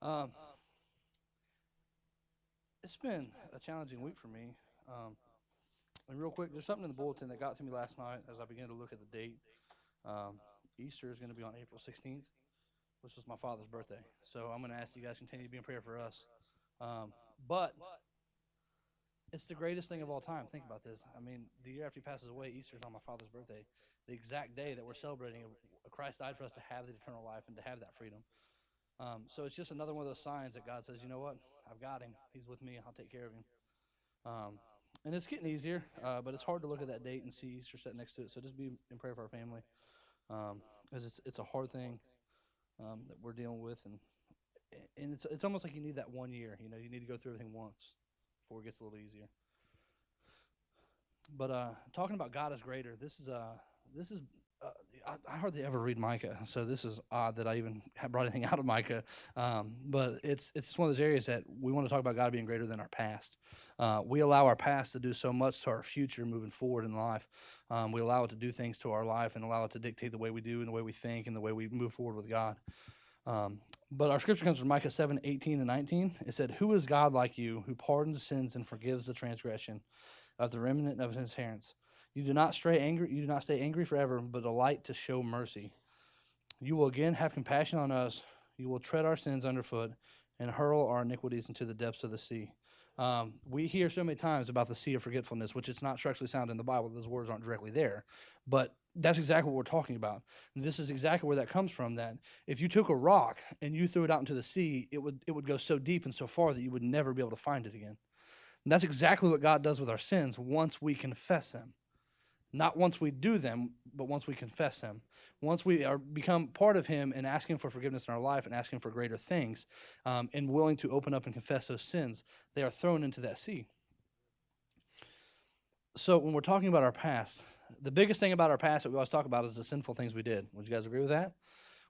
Um, it's been a challenging week for me. Um, and real quick, there's something in the bulletin that got to me last night as I began to look at the date. Um, Easter is going to be on April 16th, which was my father's birthday. So I'm going to ask you guys to continue to be in prayer for us. Um, but it's the greatest thing of all time. Think about this. I mean, the year after he passes away, Easter is on my father's birthday, the exact day that we're celebrating. Christ died for us to have the eternal life and to have that freedom. So it's just another one of those signs that God says, you know what? I've got him. He's with me. I'll take care of him. Um, and it's getting easier, but it's hard to look at that date and see Easter set next to it. So just be in prayer for our family, because it's a hard thing that we're dealing with, and it's almost like you need that 1 year. You know, you need to go through everything once before it gets a little easier. But talking about God is greater. This is uh, I hardly ever read Micah, so this is odd that I even have brought anything out of Micah. But it's just one of those areas that we want to talk about God being greater than our past. We allow our past to do so much to our future moving forward in life. We allow it to do things to our life and allow it to dictate the way we do and the way we think and the way we move forward with God. Um, but our scripture comes from Micah 7:18 and 19. It said, "Who is God like you, who pardons sins and forgives the transgression of the remnant of his parents? You do not stray angry. You do not stay angry forever, but delight to show mercy. You will again have compassion on us. You will tread our sins underfoot and hurl our iniquities into the depths of the sea." We hear so many times about the sea of forgetfulness, which it's not structurally sound in the Bible. Those words aren't directly there, but that's exactly what we're talking about. And this is exactly where that comes from. That if you took a rock and you threw it out into the sea, it would go so deep and so far that you would never be able to find it again. And that's exactly what God does with our sins once we confess them. Not once we do them, but once we confess them. Once we are become part of Him and asking for forgiveness in our life and asking for greater things, and willing to open up and confess those sins, they are thrown into that sea. So when we're talking about our past, the biggest thing about our past that we always talk about is the sinful things we did. Would you guys agree with that?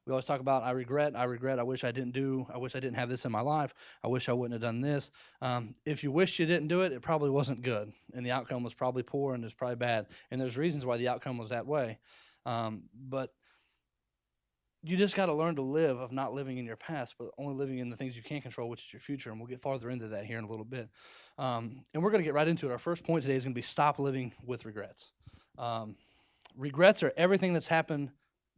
We always talk about I regret, I wish I didn't do, I wish I didn't have this in my life, I wish I wouldn't have done this. If you wish you didn't do it, it probably wasn't good, and the outcome was probably poor and it's probably bad, and there's reasons why the outcome was that way. But you just got to learn to live of not living in your past, but only living in the things you can control, which is your future. And we'll get farther into that here in a little bit. And we're going to get right into it. Our first point today is going to be stop living with regrets. Um, Regrets are everything that's happened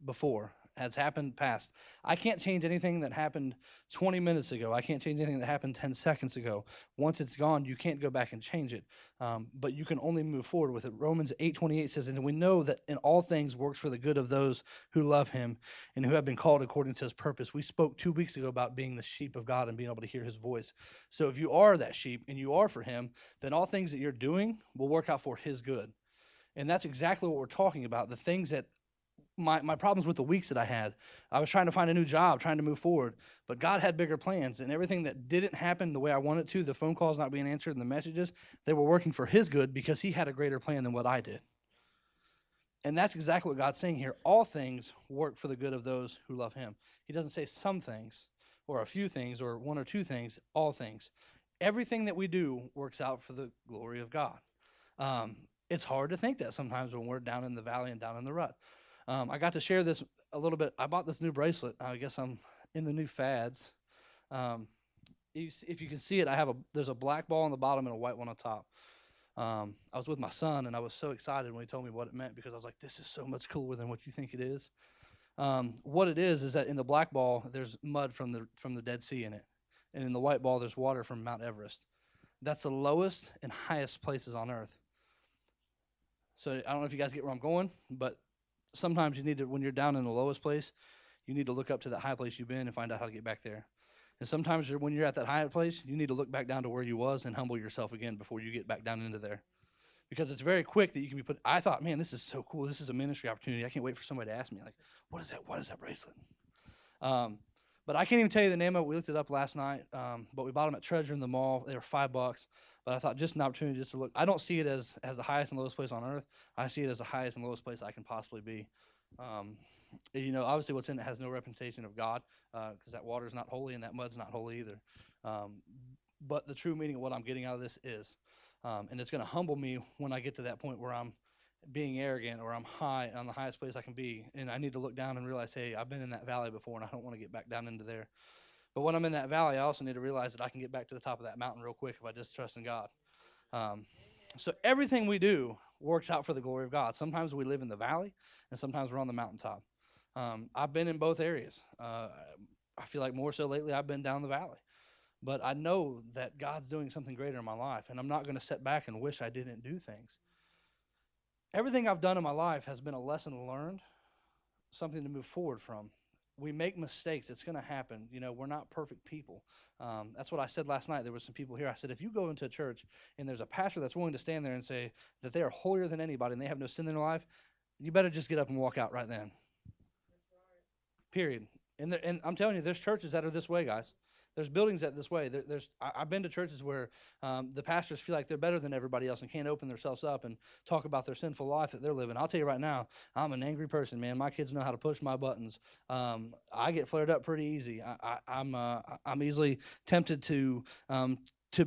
before, has happened past. I can't change anything that happened 20 minutes ago. I can't change anything that happened 10 seconds ago. Once it's gone, you can't go back and change it. But you can only move forward with it. Romans 8:28 says, "And we know that in all things works for the good of those who love him and who have been called according to his purpose." We spoke 2 weeks ago about being the sheep of God and being able to hear his voice. So if you are that sheep and you are for him, then all things that you're doing will work out for his good. And that's exactly what we're talking about. The things that my problems with the weeks that I had, I was trying to find a new job, trying to move forward, but God had bigger plans, and everything that didn't happen the way I wanted to, the phone calls not being answered and the messages, they were working for his good because he had a greater plan than what I did. And that's exactly what God's saying here. All things work for the good of those who love him. He doesn't say some things or a few things or one or two things, all things. Everything that we do works out for the glory of God. Um, it's hard to think that sometimes when we're down in the valley and down in the rut. I got to share this a little bit. I bought this new bracelet. I guess I'm in the new fads. Um, if you can see it, there's a black ball on the bottom and a white one on top. I was with my son, and I was so excited when he told me what it meant because I was like, "This is so much cooler than what you think it is." What it is that in the black ball there's mud from the Dead Sea in it, and in the white ball there's water from Mount Everest. That's the lowest and highest places on Earth. So I don't know if you guys get where I'm going, but sometimes you need to, when you're down in the lowest place, you need to look up to that high place you've been and find out how to get back there. And sometimes when you're at that high place, you need to look back down to where you was and humble yourself again before you get back down into there. Because it's very quick that you can be put. I thought, man, this is so cool. This is a ministry opportunity. I can't wait for somebody to ask me, like, what is that? What is that bracelet? Um, but I can't even tell you the name of it. We looked it up last night, but we bought them at Treasure in the mall. They were $5. But I thought just an opportunity just to look. I don't see it as the highest and lowest place on earth. I see it as the highest and lowest place I can possibly be. Um, obviously what's in it has no representation of God because that water is not holy and that mud's not holy either. Um, but the true meaning of what I'm getting out of this is, and it's going to humble me when I get to that point where I'm being arrogant or I'm high on the highest place I can be, and I need to look down and realize, hey, I've been in that valley before, and I don't want to get back down into there. But when I'm in that valley, I also need to realize that I can get back to the top of that mountain real quick if I just trust in God. Um, so everything we do works out for the glory of God. Sometimes we live in the valley, and sometimes we're on the mountaintop. I've been in both areas. I feel like more so lately I've been down the valley. But I know that God's doing something greater in my life, and I'm not going to sit back and wish I didn't do things. Everything I've done in my life has been a lesson learned, something to move forward from. We make mistakes. It's going to happen. We're not perfect people. That's what I said last night. There were some people here. I said, if you go into a church and there's a pastor that's willing to stand there and say that they are holier than anybody and they have no sin in their life, you better just get up and walk out right then. Period. And I'm telling you, there's churches that are this way, guys. There's buildings that this way. I've been to churches where the pastors feel like they're better than everybody else and can't open themselves up and talk about their sinful life that they're living. I'll tell you right now, I'm an angry person, man. My kids know how to push my buttons. I get flared up pretty easy. I'm easily tempted to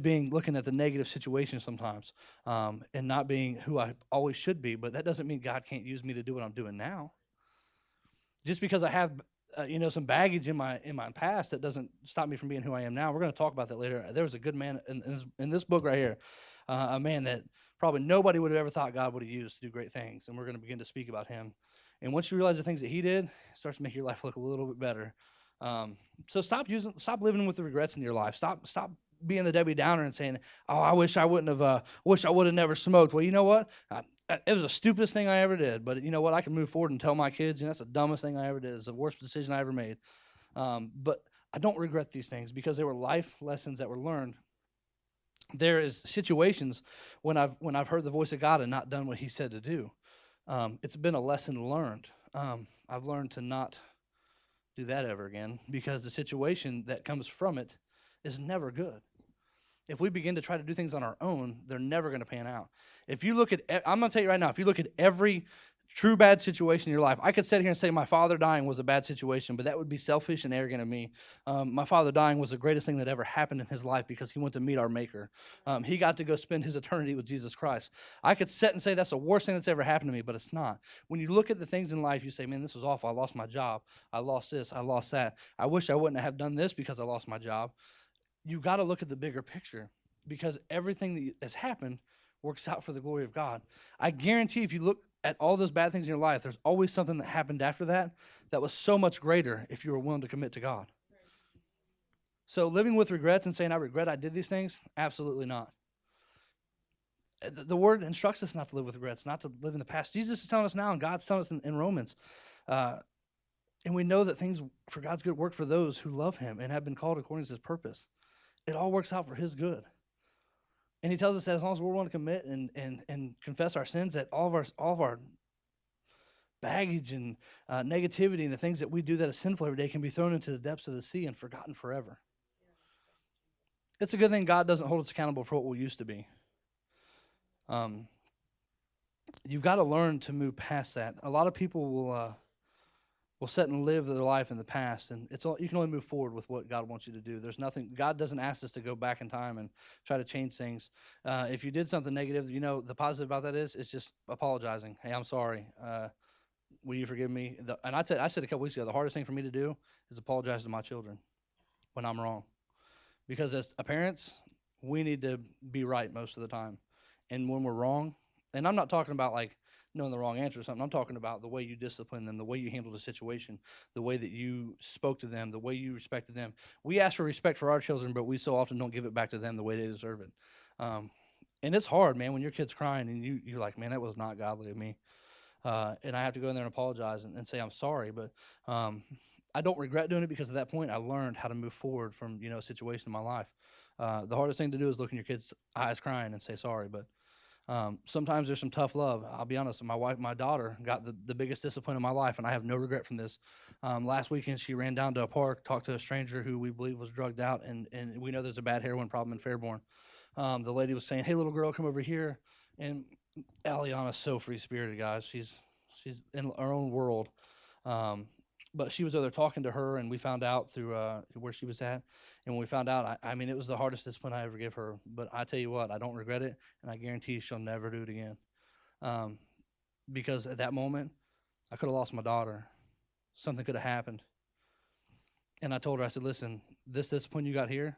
being looking at the negative situation sometimes and not being who I always should be. But that doesn't mean God can't use me to do what I'm doing now. Just because I have some baggage in my past, that doesn't stop me from being who I am now. We're going to talk about that later. There was a good man in this book right here, a man that probably nobody would have ever thought God would have used to do great things, and we're going to begin to speak about him. And once you realize the things that he did, it starts to make your life look a little bit better. So stop living with the regrets in your life. Stop being the Debbie Downer and saying, "Oh, I wish I would have never smoked." Well, you know what? It was the stupidest thing I ever did, but you know what? I can move forward and tell my kids, that's the dumbest thing I ever did. It's the worst decision I ever made. But I don't regret these things because they were life lessons that were learned. There is situations when I've heard the voice of God and not done what he said to do. It's been a lesson learned. I've learned to not do that ever again because the situation that comes from it is never good. If we begin to try to do things on our own, they're never going to pan out. If you look at, I'm going to tell you right now, if you look at every true bad situation in your life, I could sit here and say my father dying was a bad situation, but that would be selfish and arrogant of me. My father dying was the greatest thing that ever happened in his life because he went to meet our Maker. He got to go spend his eternity with Jesus Christ. I could sit and say that's the worst thing that's ever happened to me, but it's not. When you look at the things in life, you say, man, this was awful. I lost my job. I lost this. I lost that. I wish I wouldn't have done this because I lost my job. You got to look at the bigger picture because everything that has happened works out for the glory of God. I guarantee if you look at all those bad things in your life, there's always something that happened after that was so much greater if you were willing to commit to God. So living with regrets and saying, I regret I did these things, absolutely not. The word instructs us not to live with regrets, not to live in the past. Jesus is telling us now, and God's telling us in Romans. And we know that things for God's good work for those who love him and have been called according to his purpose. It all works out for his good. And he tells us that as long as we're willing to commit and confess our sins, that all of our baggage and negativity and the things that we do that is sinful every day can be thrown into the depths of the sea and forgotten forever. It's a good thing God doesn't hold us accountable for what we used to be. You've got to learn to move past that. A lot of people will sit and live their life in the past, and you can only move forward with what God wants you to do. There's nothing. God doesn't ask us to go back in time and try to change things. If you did something negative, the positive about that is it's just apologizing. Hey, I'm sorry. Will you forgive me? I said a couple weeks ago, the hardest thing for me to do is apologize to my children when I'm wrong, because as parents, we need to be right most of the time, and when we're wrong, and I'm not talking about like knowing the wrong answer or something. I'm talking about the way you discipline them, the way you handled the situation, the way that you spoke to them, the way you respected them. We ask for respect for our children, but we so often don't give it back to them the way they deserve it. And it's hard, man, when your kid's crying and you're like, man, that was not godly of me. And I have to go in there and apologize and say I'm sorry. But I don't regret doing it because at that point I learned how to move forward from a situation in my life. The hardest thing to do is look in your kid's eyes crying and say sorry. But sometimes there's some tough love. I'll be honest, my daughter got the biggest discipline in my life, and I have no regret from this. Last weekend, she ran down to a park, talked to a stranger who we believe was drugged out, and we know there's a bad heroin problem in Fairborn. The lady was saying, hey, little girl, come over here. And Aliana's so free-spirited, guys. She's in her own world. But she was over there talking to her, and we found out through where she was at. And when we found out, I mean, it was the hardest discipline I ever gave her. But I tell you what, I don't regret it, and I guarantee she'll never do it again. Because at that moment, I could have lost my daughter. Something could have happened. And I told her, I said, listen, this discipline you got here,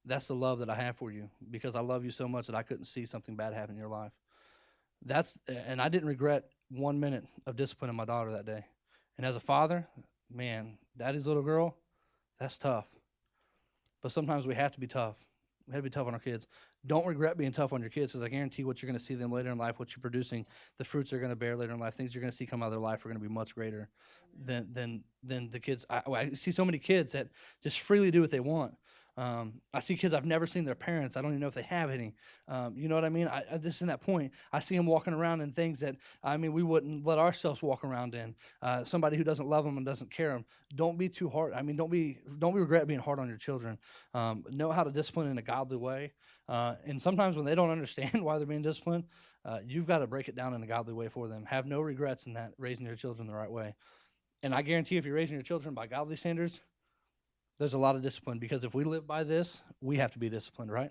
that's the love that I have for you because I love you so much that I couldn't see something bad happen in your life. And I didn't regret 1 minute of disciplining my daughter that day. And as a father, man, daddy's little girl, that's tough. But sometimes we have to be tough. We have to be tough on our kids. Don't regret being tough on your kids because I guarantee what you're going to see them later in life, what you're producing, the fruits they're going to bear later in life, things you're going to see come out of their life are going to be much greater than the kids. I see so many kids that just freely do what they want. I see kids I've never seen their parents. I don't even know if they have any. You know what I mean? I just in that point, I see them walking around in things that we wouldn't let ourselves walk around in. Somebody who doesn't love them and doesn't care them. Don't be too hard. Don't be regret being hard on your children. Know how to discipline in a godly way. And sometimes when they don't understand why they're being disciplined, you've got to break it down in a godly way for them. Have no regrets in that, raising your children the right way. And I guarantee if you're raising your children by godly standards, there's a lot of discipline because if we live by this, we have to be disciplined, right?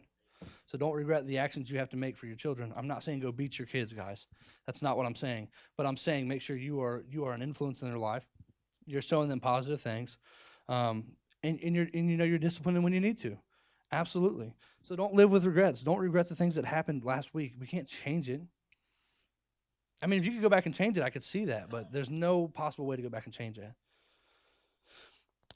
So don't regret the actions you have to make for your children. I'm not saying go beat your kids, guys. That's not what I'm saying. But I'm saying make sure you are an influence in their life. You're showing them positive things, and you're disciplining when you need to. Absolutely. So don't live with regrets. Don't regret the things that happened last week. We can't change it. If you could go back and change it, I could see that, but there's no possible way to go back and change it.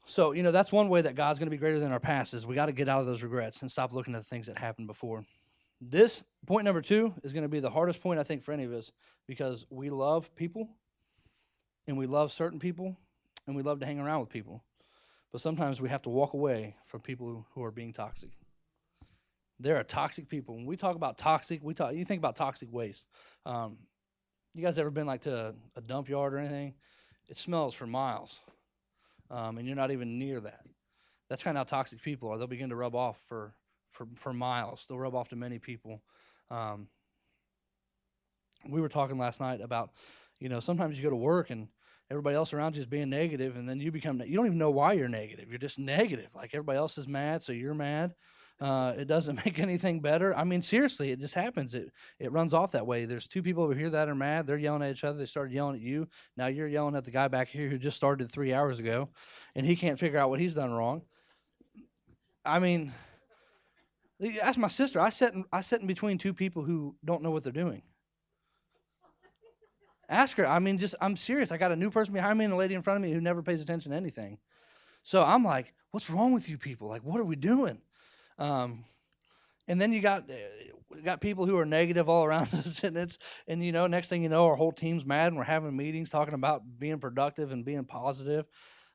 So, that's one way that God's going to be greater than our past is we got to get out of those regrets and stop looking at the things that happened before. This point number 2 is going to be the hardest point, I think, for any of us because we love people and we love certain people and we love to hang around with people. But sometimes we have to walk away from people who are being toxic. There are toxic people. When we talk about toxic, you think about toxic waste. You guys ever been to a dump yard or anything? It smells for miles. And you're not even near that. That's kind of how toxic people are. They'll begin to rub off for miles. They'll rub off to many people. We were talking last night about, sometimes you go to work and everybody else around you is being negative, and then you don't even know why you're negative. You're just negative. Like everybody else is mad, so you're mad. It doesn't make anything better. Seriously, it just happens. It runs off that way. There's 2 people over here that are mad. They're yelling at each other. They started yelling at you. Now you're yelling at the guy back here who just started 3 hours ago, and he can't figure out what he's done wrong. Ask my sister. I sit in between 2 people who don't know what they're doing. Ask her. I'm serious. I got a new person behind me and a lady in front of me who never pays attention to anything. So I'm like, what's wrong with you people? Like, what are we doing? And then you got people who are negative all around us, and next thing you know, our whole team's mad, and we're having meetings talking about being productive and being positive.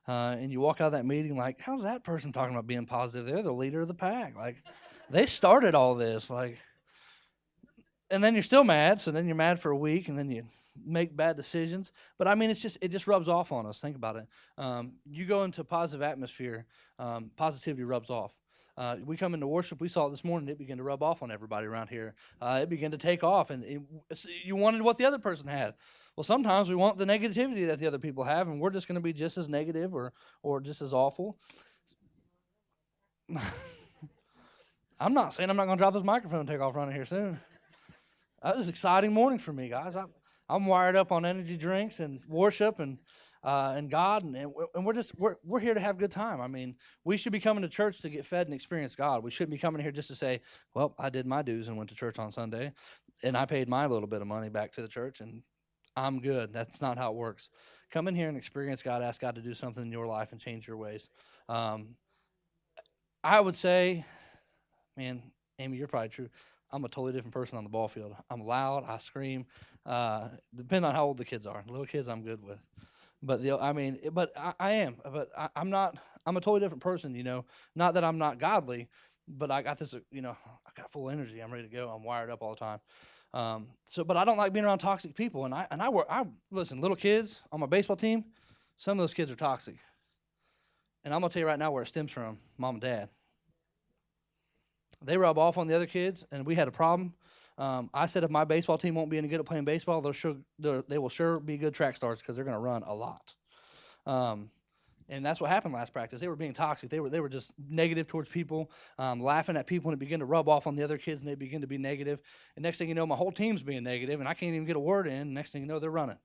And you walk out of that meeting like, how's that person talking about being positive? They're the leader of the pack. Like, they started all this. Like, and then you're still mad. So then you're mad for a week, and then you make bad decisions. But it just rubs off on us. Think about it. You go into a positive atmosphere, positivity rubs off. We come into worship. We saw it this morning. It began to rub off on everybody around here. It began to take off, and you wanted what the other person had. Well, sometimes we want the negativity that the other people have, and we're just going to be just as negative or just as awful. I'm not saying I'm not going to drop this microphone and take off running here soon. That was an exciting morning for me, guys. I'm wired up on energy drinks and worship and God, and we're here to have a good time. We should be coming to church to get fed and experience God. We shouldn't be coming here just to say, well, I did my dues and went to church on Sunday, and I paid my little bit of money back to the church, and I'm good. That's not how it works. Come in here and experience God. Ask God to do something in your life and change your ways. I would say, man, Amy, you're probably true. I'm a totally different person on the ball field. I'm loud. I scream. Depending on how old the kids are. Little kids, I'm good with. But I am. But I'm not. I'm a totally different person. Not that I'm not godly, but I got this. I got full energy. I'm ready to go. I'm wired up all the time. But I don't like being around toxic people. And I listen. Little kids on my baseball team. Some of those kids are toxic. And I'm gonna tell you right now where it stems from. Mom and dad. They rub off on the other kids, and we had a problem. I said if my baseball team won't be any good at playing baseball, they will sure be good track stars because they're going to run a lot. And that's what happened last practice. They were being toxic. They were just negative towards people, laughing at people, and it began to rub off on the other kids, and they begin to be negative. And next thing you know, my whole team's being negative, and I can't even get a word in. Next thing you know, they're running.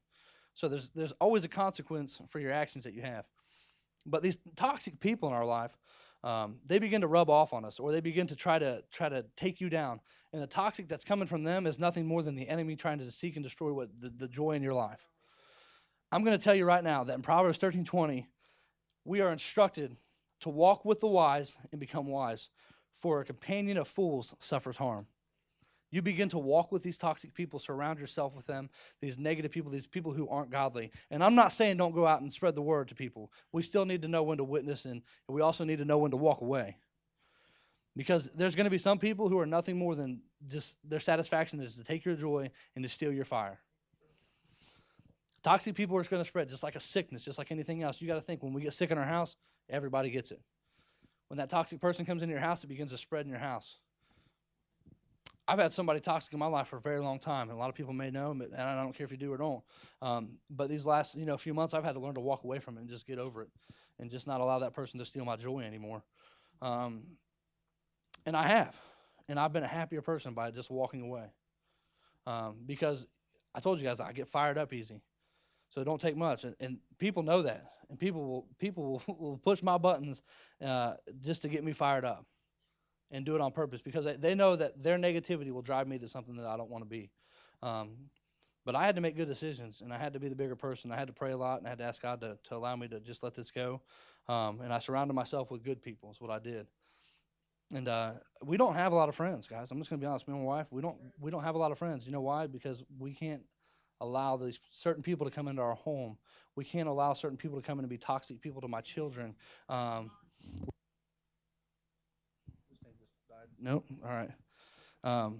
So there's always a consequence for your actions that you have. But these toxic people in our life, they begin to rub off on us, or they begin to try to take you down. And the toxic that's coming from them is nothing more than the enemy trying to seek and destroy what the joy in your life. I'm going to tell you right now that in Proverbs 13:20, we are instructed to walk with the wise and become wise, for a companion of fools suffers harm. You begin to walk with these toxic people, surround yourself with them, these negative people, these people who aren't godly. And I'm not saying don't go out and spread the word to people. We still need to know when to witness, and we also need to know when to walk away. Because there's going to be some people who are nothing more than just their satisfaction is to take your joy and to steal your fire. Toxic people are going to spread just like a sickness, just like anything else. You got to think, when we get sick in our house, everybody gets it. When that toxic person comes into your house, it begins to spread in your house. I've had somebody toxic in my life for a very long time, and a lot of people may know, and I don't care if you do or don't. But these last few months, I've had to learn to walk away from it and just get over it, and just not allow that person to steal my joy anymore. And I have, and I've been a happier person by just walking away, because I told you guys I get fired up easy, so it don't take much, and people know that, and people will push my buttons just to get me fired up. And do it on purpose, because they know that their negativity will drive me to something that I don't want to be. But I had to make good decisions, and I had to be the bigger person. I had to pray a lot, and I had to ask God to allow me to just let this go. And I surrounded myself with good people is what I did. And we don't have a lot of friends, guys. I'm just going to be honest. Me and my wife, we don't have a lot of friends. You know why? Because we can't allow these certain people to come into our home. We can't allow certain people to come in and be toxic people to my children. Nope. All right.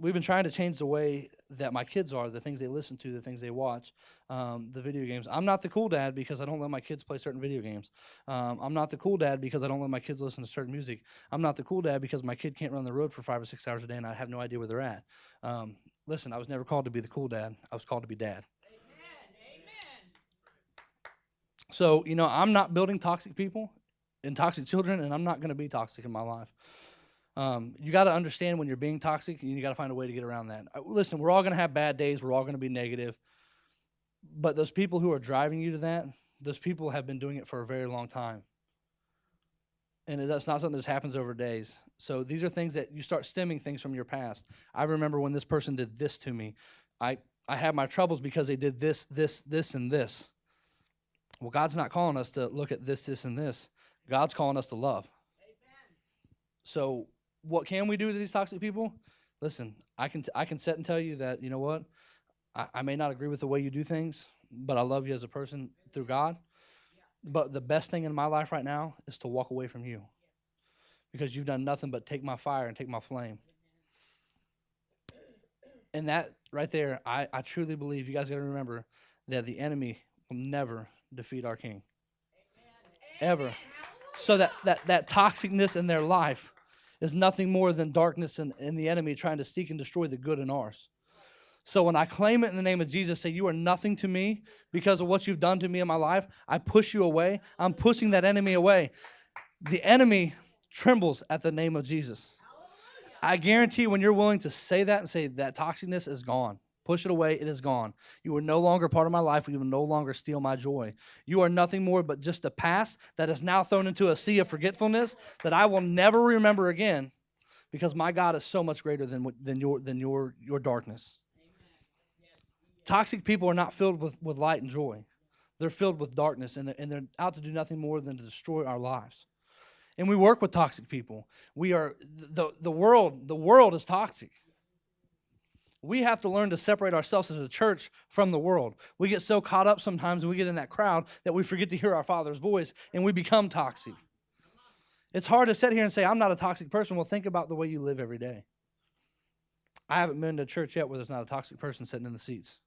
We've been trying to change the way that my kids are, the things they listen to, the things they watch, the video games. I'm not the cool dad because I don't let my kids play certain video games. I'm not the cool dad because I don't let my kids listen to certain music. I'm not the cool dad because my kid can't run the road for 5 or 6 hours a day and I have no idea where they're at. Listen, I was never called to be the cool dad. I was called to be dad. Amen. So, I'm not building toxic people and toxic children, and I'm not going to be toxic in my life. You got to understand when you're being toxic, and you got to find a way to get around that. Listen, we're all going to have bad days. We're all going to be negative. But those people who are driving you to that, those people have been doing it for a very long time. And that's not something that happens over days. So these are things that you start stemming things from your past. I remember when this person did this to me. I had my troubles because they did this, and this. Well, God's not calling us to look at this, and this. God's calling us to love. Amen. So what can we do to these toxic people? Listen, I can sit and tell you that, you know what? I may not agree with the way you do things, but I love you as a person through God. But the best thing in my life right now is to walk away from you, because you've done nothing but take my fire and take my flame. And that right there, I truly believe, you guys got to remember that the enemy will never defeat our King. Ever. So that toxicness in their life is nothing more than darkness and the enemy trying to seek and destroy the good in ours. So when I claim it in the name of Jesus, say, you are nothing to me because of what you've done to me in my life, I push you away. I'm pushing that enemy away. The enemy trembles at the name of Jesus. I guarantee when you're willing to say that and say that toxicness is gone, push it away, it is gone. You are no longer part of my life. You will no longer steal my joy. You are nothing more but just the past that is now thrown into a sea of forgetfulness that I will never remember again, because my God is so much greater than your darkness. Toxic people are not filled with light and joy. They're filled with darkness, and they're out to do nothing more than to destroy our lives. And we work with toxic people. We are the world is toxic. We have to learn to separate ourselves as a church from the world. We get so caught up sometimes and we get in that crowd that we forget to hear our Father's voice, and we become toxic. It's hard to sit here and say, I'm not a toxic person. Well, think about the way you live every day. I haven't been to a church yet where there's not a toxic person sitting in the seats.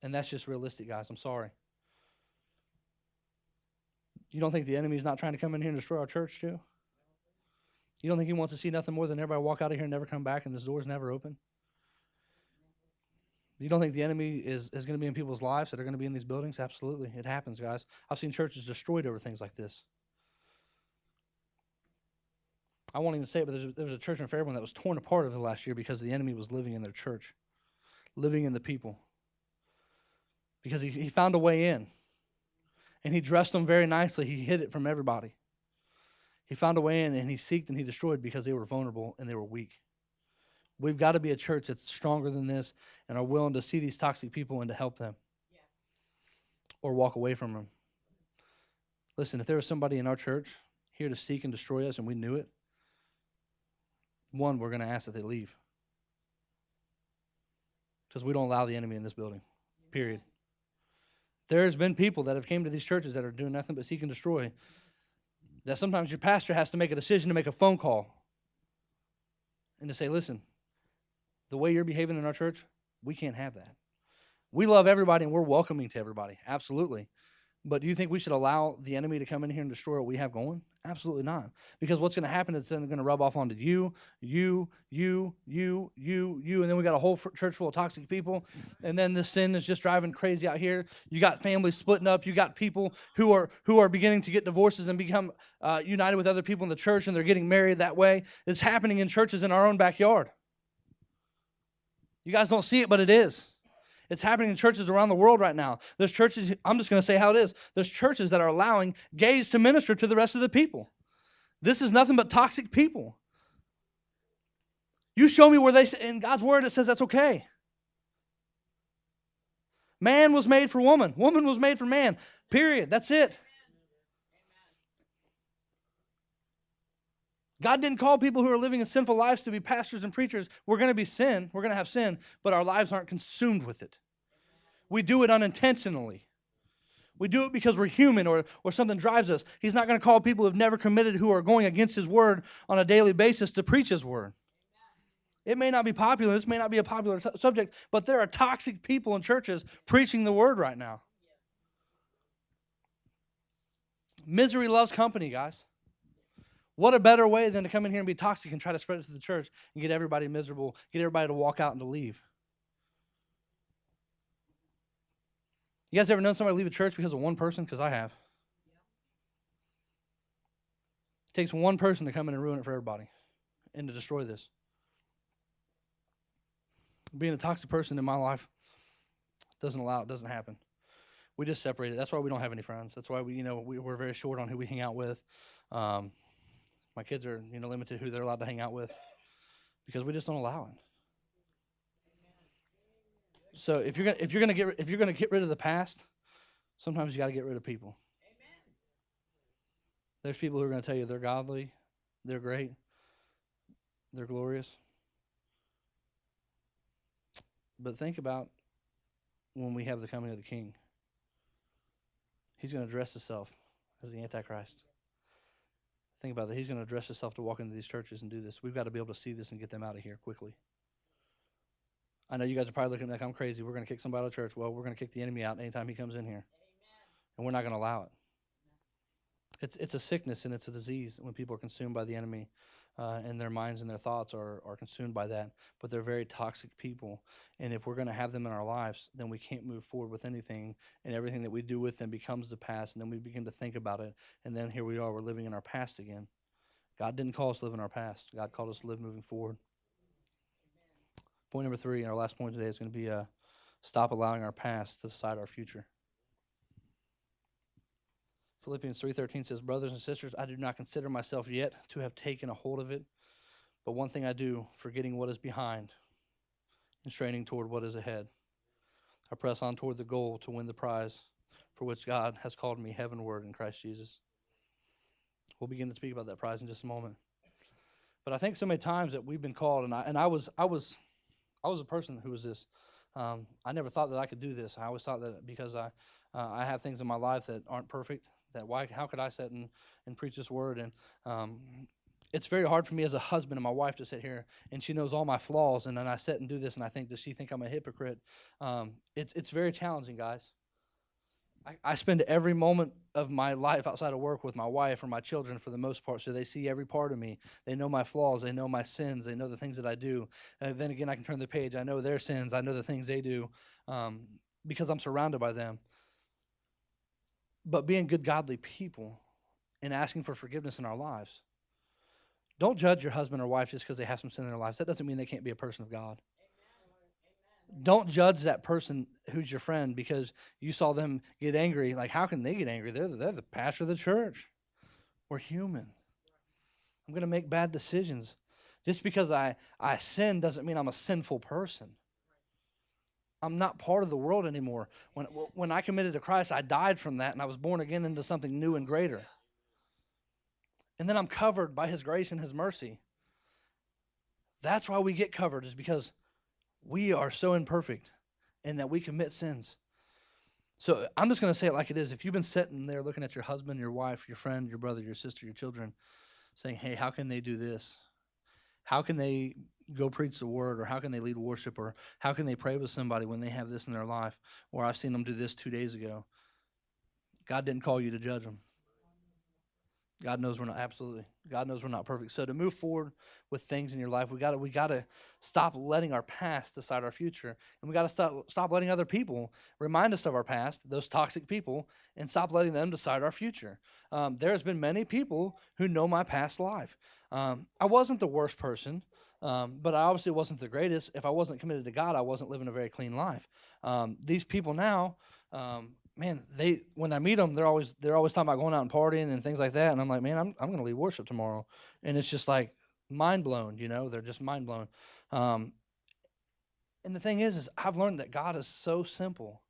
And that's just realistic, guys. I'm sorry. You don't think the enemy's not trying to come in here and destroy our church too? You don't think he wants to see nothing more than everybody walk out of here and never come back and this door's never open? You don't think the enemy is going to be in people's lives that are going to be in these buildings? Absolutely. It happens, guys. I've seen churches destroyed over things like this. I won't even say it, but there was a church in Fairborn that was torn apart over the last year because the enemy was living in their church, living in the people. Because he found a way in. And he dressed them very nicely. He hid it from everybody. He found a way in, and he seeked and he destroyed because they were vulnerable and they were weak. We've got to be a church that's stronger than this and are willing to see these toxic people and to help them or walk away from them. Listen, if there was somebody in our church here to seek and destroy us and we knew it, one, we're going to ask that they leave. Because we don't allow the enemy in this building, period. There's been people that have came to these churches that are doing nothing but seek and destroy, that sometimes your pastor has to make a decision to make a phone call and to say, listen, the way you're behaving in our church, we can't have that. We love everybody and we're welcoming to everybody, absolutely. But do you think we should allow the enemy to come in here and destroy what we have going? Absolutely not. Because what's going to happen is it's going to rub off onto you, and then we got a whole church full of toxic people, and then this sin is just driving crazy out here. You got families splitting up. You got people who are beginning to get divorces and become united with other people in the church, and they're getting married that way. It's happening in churches in our own backyard. You guys don't see it, but it is. It's happening in churches around the world right now. There's churches, I'm just going to say how it is. There's churches that are allowing gays to minister to the rest of the people. This is nothing but toxic people. You show me where in God's word it says that's okay. Man was made for woman. Woman was made for man. Period. That's it. God didn't call people who are living in sinful lives to be pastors and preachers. We're going to be sin. We're going to have sin, but our lives aren't consumed with it. We do it unintentionally. We do it because we're human or something drives us. He's not going to call people who have never committed, who are going against his word on a daily basis, to preach his word. It may not be popular. This may not be a popular subject, but there are toxic people in churches preaching the word right now. Misery loves company, guys. What a better way than to come in here and be toxic and try to spread it to the church and get everybody miserable, get everybody to walk out and to leave. You guys ever known somebody leave a church because of one person? Because I have. It takes one person to come in and ruin it for everybody and to destroy this. Being a toxic person in my life doesn't happen. We just separate it. That's why we don't have any friends. That's why we're very short on who we hang out with. My kids are, limited who they're allowed to hang out with because we just don't allow it. So if you're gonna get rid of the past, sometimes you got to get rid of people. There's people who are going to tell you they're godly, they're great, they're glorious. But think about when we have the coming of the King. He's going to dress himself as the Antichrist. Think about that. He's going to dress himself to walk into these churches and do this. We've got to be able to see this and get them out of here quickly. I know you guys are probably looking like I'm crazy. We're going to kick somebody out of church. Well, we're going to kick the enemy out anytime he comes in here. Amen. And we're not going to allow it. It's a sickness and it's a disease when people are consumed by the enemy and their minds and their thoughts are consumed by that. But they're very toxic people. And if we're going to have them in our lives, then we can't move forward with anything. And everything that we do with them becomes the past. And then we begin to think about it. And then here we are, we're living in our past again. God didn't call us to live in our past. God called us to live moving forward. Point number 3, our last point today is going to be stop allowing our past to decide our future. Philippians 3:13 says, brothers and sisters, I do not consider myself yet to have taken a hold of it, but one thing I do, forgetting what is behind and straining toward what is ahead. I press on toward the goal to win the prize for which God has called me heavenward in Christ Jesus. We'll begin to speak about that prize in just a moment. But I think so many times that we've been called, and I was a person who was this. I never thought that I could do this. I always thought that because I have things in my life that aren't perfect, how could I sit and preach this word? And it's very hard for me as a husband and my wife to sit here, and she knows all my flaws, and then I sit and do this, and I think, does she think I'm a hypocrite? It's very challenging, guys. I spend every moment of my life outside of work with my wife or my children for the most part, so they see every part of me. They know my flaws. They know my sins. They know the things that I do. And then again, I can turn the page. I know their sins. I know the things they do because I'm surrounded by them. But being good, godly people and asking for forgiveness in our lives. Don't judge your husband or wife just because they have some sin in their lives. That doesn't mean they can't be a person of God. Don't judge that person who's your friend because you saw them get angry. Like, how can they get angry? They're the pastor of the church. We're human. I'm going to make bad decisions. Just because I sin doesn't mean I'm a sinful person. I'm not part of the world anymore. When I committed to Christ, I died from that, and I was born again into something new and greater. And then I'm covered by his grace and his mercy. That's why we get covered, is because we are so imperfect and that we commit sins. So I'm just going to say it like it is. If you've been sitting there looking at your husband, your wife, your friend, your brother, your sister, your children, saying, hey, how can they do this? How can they go preach the word, or how can they lead worship, or how can they pray with somebody when they have this in their life, or I've seen them do this 2 days ago? God didn't call you to judge them. God knows we're not, absolutely. God knows we're not perfect. So to move forward with things in your life, we got to stop letting our past decide our future, and we got to stop letting other people remind us of our past, those toxic people, and stop letting them decide our future. There's been many people who know my past life. I wasn't the worst person, but I obviously wasn't the greatest. If I wasn't committed to God, I wasn't living a very clean life. These people now. Man, when I meet them, they're always talking about going out and partying and things like that, and I'm like, man, I'm going to lead worship tomorrow, and it's just like mind blown, they're just mind blown. And the thing is I've learned that God is so simple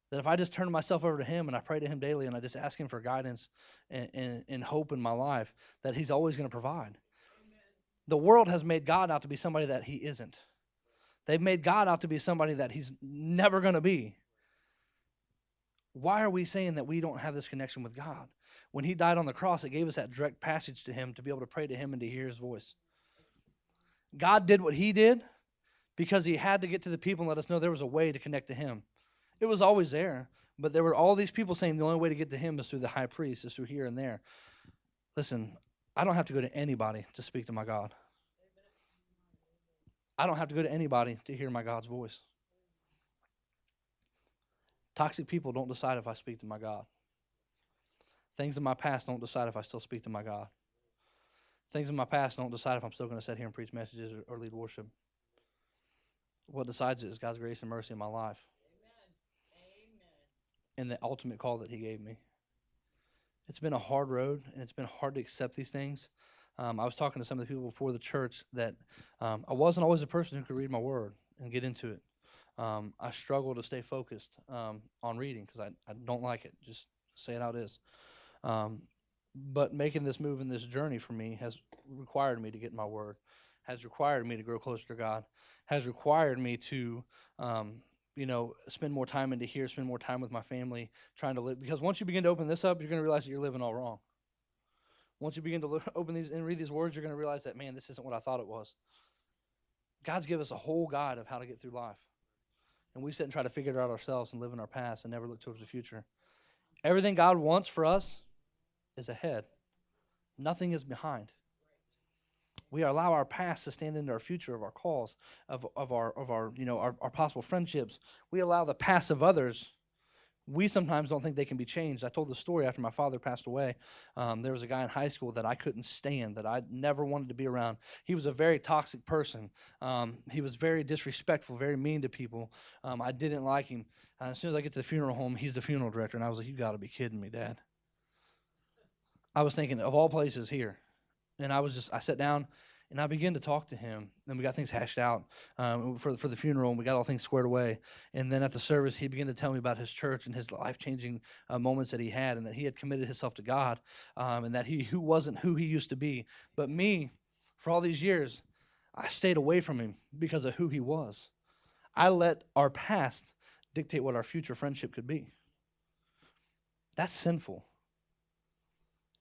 that if I just turn myself over to Him and I pray to Him daily and I just ask Him for guidance and hope in my life, that He's always going to provide. Amen. The world has made God out to be somebody that He isn't. They've made God out to be somebody that He's never going to be. Why are we saying that we don't have this connection with God? When He died on the cross, it gave us that direct passage to Him to be able to pray to Him and to hear His voice. God did what He did because He had to get to the people and let us know there was a way to connect to Him. It was always there, but there were all these people saying the only way to get to Him is through the high priest, is through here and there. Listen, I don't have to go to anybody to speak to my God. I don't have to go to anybody to hear my God's voice. Toxic people don't decide if I speak to my God. Things in my past don't decide if I still speak to my God. Things in my past don't decide if I'm still going to sit here and preach messages or lead worship. What decides it is God's grace and mercy in my life. Amen. And the ultimate call that He gave me. It's been a hard road, and it's been hard to accept these things. I was talking to some of the people before the church that I wasn't always a person who could read my word and get into it. I struggle to stay focused on reading because I don't like it. Just say it how it is. But making this move and this journey for me has required me to get in my word, has required me to grow closer to God, has required me to, spend more time into here, spend more time with my family, trying to live. Because once you begin to open this up, you're going to realize that you're living all wrong. Once you begin to open these and read these words, you're going to realize that, man, this isn't what I thought it was. God's given us a whole guide of how to get through life. And we sit and try to figure it out ourselves and live in our past and never look towards the future. Everything God wants for us is ahead. Nothing is behind. We allow our past to stand into our future, of our calls, of our possible friendships. We allow the past of others. We sometimes don't think they can be changed. I told the story after my father passed away. There was a guy in high school that I couldn't stand, that I never wanted to be around. He was a very toxic person. He was very disrespectful, very mean to people. I didn't like him. As soon as I get to the funeral home, he's the funeral director, and I was like, you got to be kidding me, Dad. I was thinking, of all places, here. And I sat down, and I began to talk to him. Then we got things hashed out for the funeral, and we got all things squared away. And then at the service, he began to tell me about his church and his life-changing moments that he had, and that he had committed himself to God, and that he wasn't who he used to be. But me, for all these years, I stayed away from him because of who he was. I let our past dictate what our future friendship could be. That's sinful.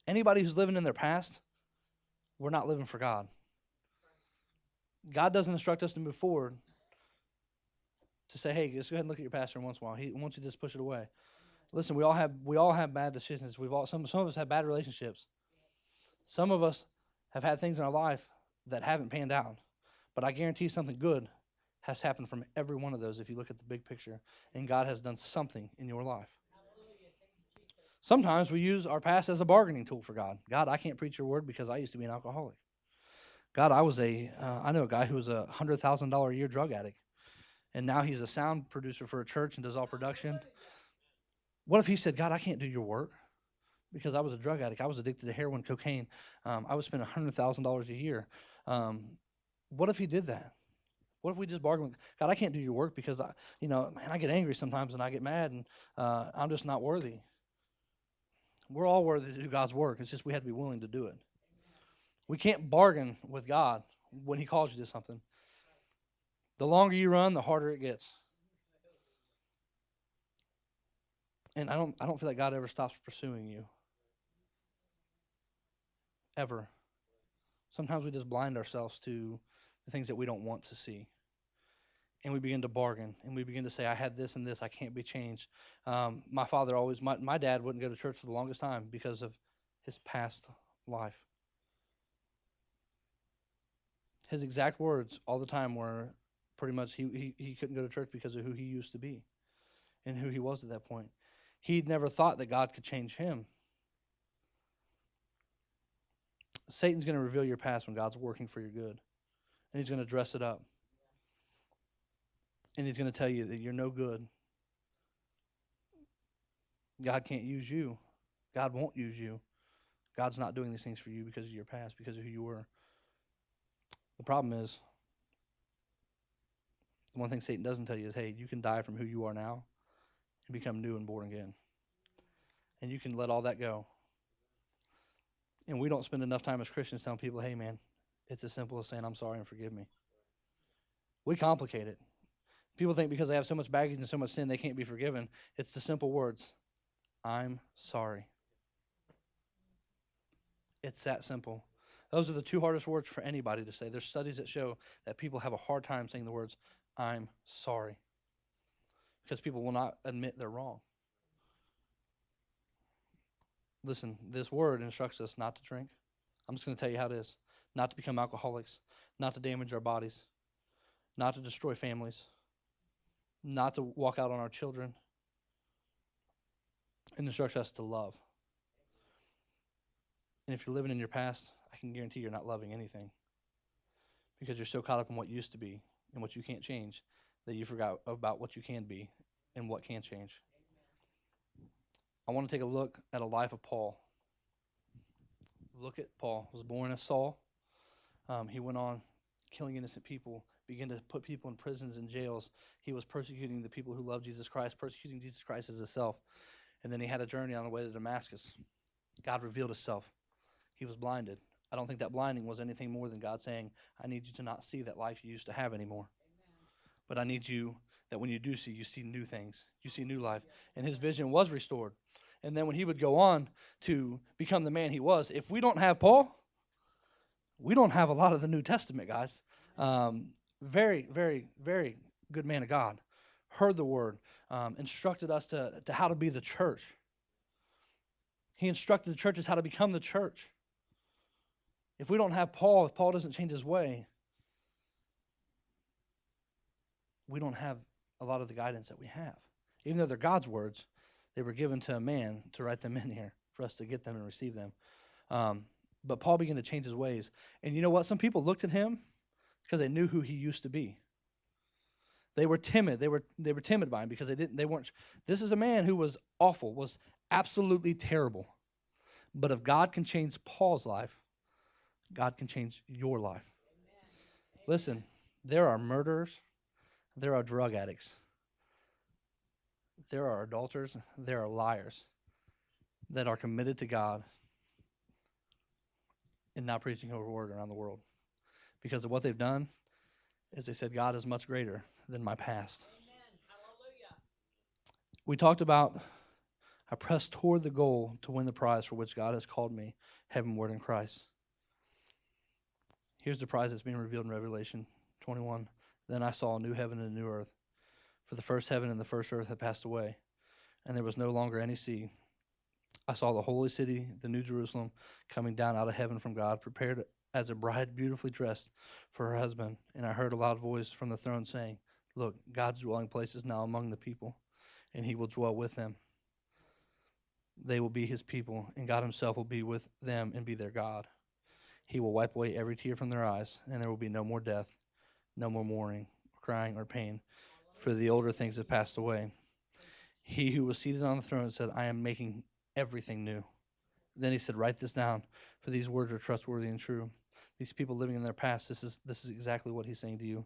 Anybody who's living in their past, we're not living for God. God doesn't instruct us to move forward to say, hey, just go ahead and look at your pastor once in a while. He wants you to just push it away. Listen, we all have bad decisions. Some of us have bad relationships. Some of us have had things in our life that haven't panned out. But I guarantee something good has happened from every one of those if you look at the big picture. And God has done something in your life. Sometimes we use our past as a bargaining tool for God. God, I can't preach your word because I used to be an alcoholic. God, I know a guy who was a $100,000 a year drug addict. and now he's a sound producer for a church and does all production. What if he said, God, I can't do your work because I was a drug addict. I was addicted to heroin, cocaine. I would spend $100,000 a year. What if he did that? What if we just bargained with God? I can't do your work because I get angry sometimes and I get mad and I'm just not worthy. We're all worthy to do God's work. It's just we have to be willing to do it. We can't bargain with God when he calls you to something. The longer you run, the harder it gets. And I don't feel like God ever stops pursuing you. Ever. Sometimes we just blind ourselves to the things that we don't want to see. And we begin to bargain, and we begin to say, I had this and this, I can't be changed. My father always, my dad wouldn't go to church for the longest time because of his past life. His exact words all the time were pretty much he couldn't go to church because of who he used to be and who he was at that point. He'd never thought that God could change him. Satan's going to reveal your past when God's working for your good. And he's going to dress it up. And he's going to tell you that you're no good. God can't use you. God won't use you. God's not doing these things for you because of your past, because of who you were. The problem is, the one thing Satan doesn't tell you is, hey, you can die from who you are now and become new and born again. And you can let all that go. And we don't spend enough time as Christians telling people, hey, man, it's as simple as saying, I'm sorry and forgive me. We complicate it. People think because they have so much baggage and so much sin, they can't be forgiven. It's the simple words, I'm sorry. It's that simple. Those are the two hardest words for anybody to say. There's studies that show that people have a hard time saying the words, I'm sorry. Because people will not admit they're wrong. Listen, this word instructs us not to drink. I'm just going to tell you how it is. Not to become alcoholics. Not to damage our bodies. Not to destroy families. Not to walk out on our children. It instructs us to love. And if you're living in your past, I can guarantee you're not loving anything. Because you're so caught up in what used to be and what you can't change that you forgot about what you can be and what can change. I want to take a look at a life of Paul. Look at Paul. He was born as Saul. He went on killing innocent people, began to put people in prisons and jails. He was persecuting the people who loved Jesus Christ, persecuting Jesus Christ as himself. And then he had a journey on the way to Damascus. God revealed himself. He was blinded. I don't think that blinding was anything more than God saying, I need you to not see that life you used to have anymore. Amen. But I need you that when you do see, you see new things. You see new life. And his vision was restored. And then when he would go on to become the man he was, if we don't have Paul, we don't have a lot of the New Testament, guys. Very, very, very good man of God. Heard the word. Instructed us to how to be the church. He instructed the churches how to become the church. If we don't have Paul, if Paul doesn't change his way, we don't have a lot of the guidance that we have. Even though they're God's words, they were given to a man to write them in here for us to get them and receive them. But Paul began to change his ways. And you know what? Some people looked at him because they knew who he used to be. They were timid. They were timid by him because they weren't. This is a man who was awful, was absolutely terrible. But if God can change Paul's life, God can change your life. Amen. Listen, there are murderers, there are drug addicts, there are adulterers, there are liars that are committed to God and not preaching His word around the world. Because of what they've done is they said, God is much greater than my past. Amen. Hallelujah. We talked about, I press toward the goal to win the prize for which God has called me heavenward in Christ. Here's the prize that's being revealed in Revelation 21. Then I saw a new heaven and a new earth. For the first heaven and the first earth had passed away, and there was no longer any sea. I saw the holy city, the new Jerusalem, coming down out of heaven from God, prepared as a bride beautifully dressed for her husband. And I heard a loud voice from the throne saying, look, God's dwelling place is now among the people, and he will dwell with them. They will be his people, and God himself will be with them and be their God. He will wipe away every tear from their eyes, and there will be no more death, no more mourning, or crying, or pain, for the older things have passed away. He who was seated on the throne said, I am making everything new. Then he said, write this down, for these words are trustworthy and true. These people living in their past, this is exactly what he's saying to you.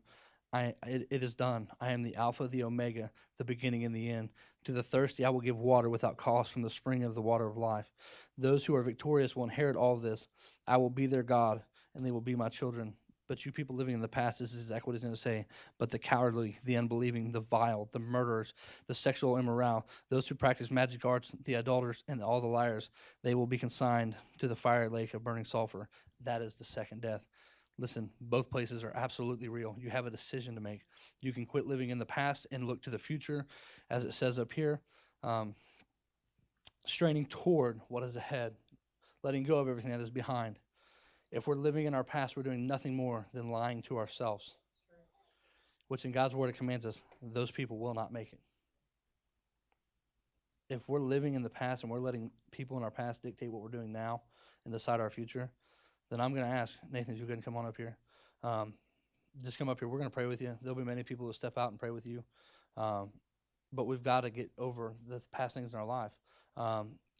It is done. I am the Alpha, the Omega, the beginning and the end. To the thirsty, I will give water without cost from the spring of the water of life. Those who are victorious will inherit all of this. I will be their God, and they will be my children. But you people living in the past, this is exactly what he's going to say. But the cowardly, the unbelieving, the vile, the murderers, the sexual immoral, those who practice magic arts, the idolaters, and all the liars, they will be consigned to the fire lake of burning sulfur. That is the second death. Listen, both places are absolutely real. You have a decision to make. You can quit living in the past and look to the future, as it says up here, straining toward what is ahead, letting go of everything that is behind. If we're living in our past, we're doing nothing more than lying to ourselves, which in God's word it commands us, those people will not make it. If we're living in the past and we're letting people in our past dictate what we're doing now and decide our future, then I'm going to ask, Nathan, if you can come on up here. Just come up here. We're going to pray with you. There'll be many people who step out and pray with you. But we've got to get over the past things in our life.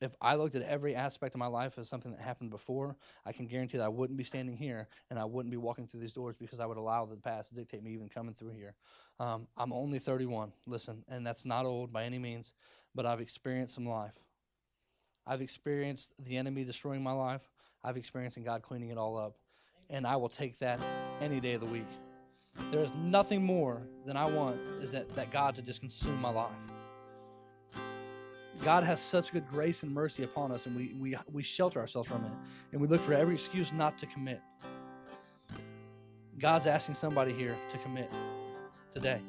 If I looked at every aspect of my life as something that happened before, I can guarantee that I wouldn't be standing here and I wouldn't be walking through these doors because I would allow the past to dictate me even coming through here. I'm only 31, listen, and that's not old by any means, but I've experienced some life. I've experienced the enemy destroying my life. I've experienced God cleaning it all up, and I will take that any day of the week. There is nothing more than I want is that God to just consume my life. God has such good grace and mercy upon us, and we shelter ourselves from it, and we look for every excuse not to commit. God's asking somebody here to commit today,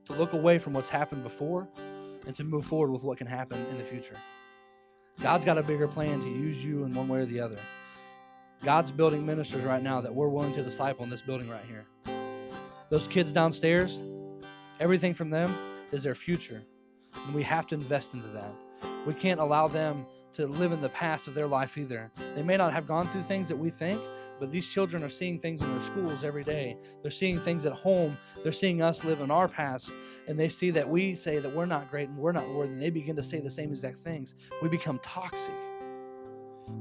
to look away from what's happened before and to move forward with what can happen in the future. God's got a bigger plan to use you in one way or the other. God's building ministers right now that we're willing to disciple in this building right here. Those kids downstairs, everything from them is their future, and we have to invest into that. We can't allow them to live in the past of their life either. They may not have gone through things that we think, but these children are seeing things in their schools every day. They're seeing things at home. They're seeing us live in our past, and they see that we say that we're not great and we're not worthy, and they begin to say the same exact things. We become toxic.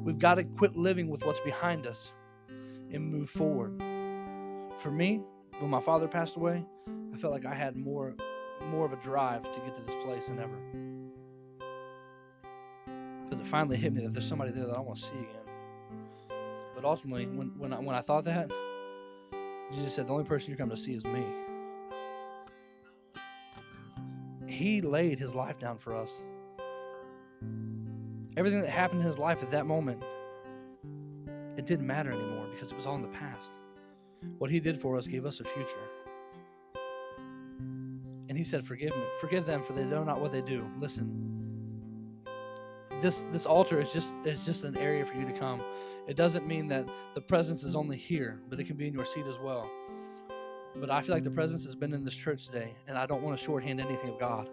We've got to quit living with what's behind us and move forward. For me, when my father passed away, I felt like I had more of a drive to get to this place than ever. Because it finally hit me that there's somebody there that I want to see again. But ultimately, when I thought that, Jesus said, the only person you're coming to see is me. He laid his life down for us. Everything that happened in his life at that moment, it didn't matter anymore because it was all in the past. What he did for us gave us a future. And he said, forgive them, for they know not what they do. Listen, this altar is just an area for you to come. It doesn't mean that the presence is only here, but it can be in your seat as well. But I feel like the presence has been in this church today, and I don't want to shorthand anything of God.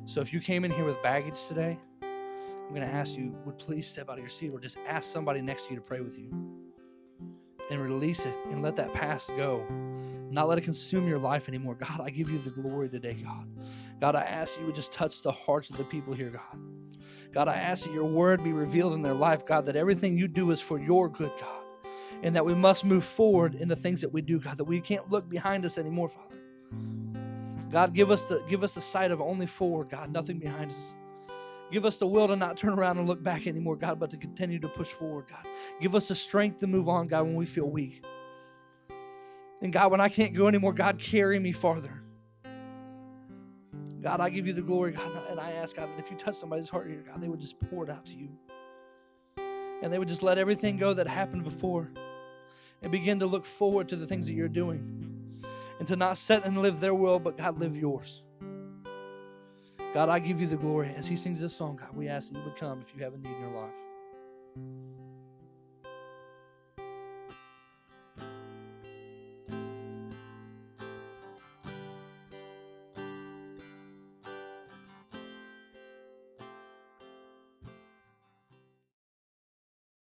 So if you came in here with baggage today, I'm going to ask you, would please step out of your seat or just ask somebody next to you to pray with you and release it and let that past go. Not let it consume your life anymore. God, I give you the glory today, God. God, I ask you would just touch the hearts of the people here, God. God, I ask that your word be revealed in their life, God, that everything you do is for your good, God, and that we must move forward in the things that we do, God, that we can't look behind us anymore, Father. God, give us the sight of only forward, God, nothing behind us. Give us the will to not turn around and look back anymore, God, but to continue to push forward, God. Give us the strength to move on, God, when we feel weak. And God, when I can't go anymore, God, carry me farther. God, I give you the glory, God, and I ask, God, that if you touch somebody's heart here, God, they would just pour it out to you. And they would just let everything go that happened before and begin to look forward to the things that you're doing. And to not set and live their will, but God, live yours. God, I give you the glory. As he sings this song, God, we ask that you would come if you have a need in your life.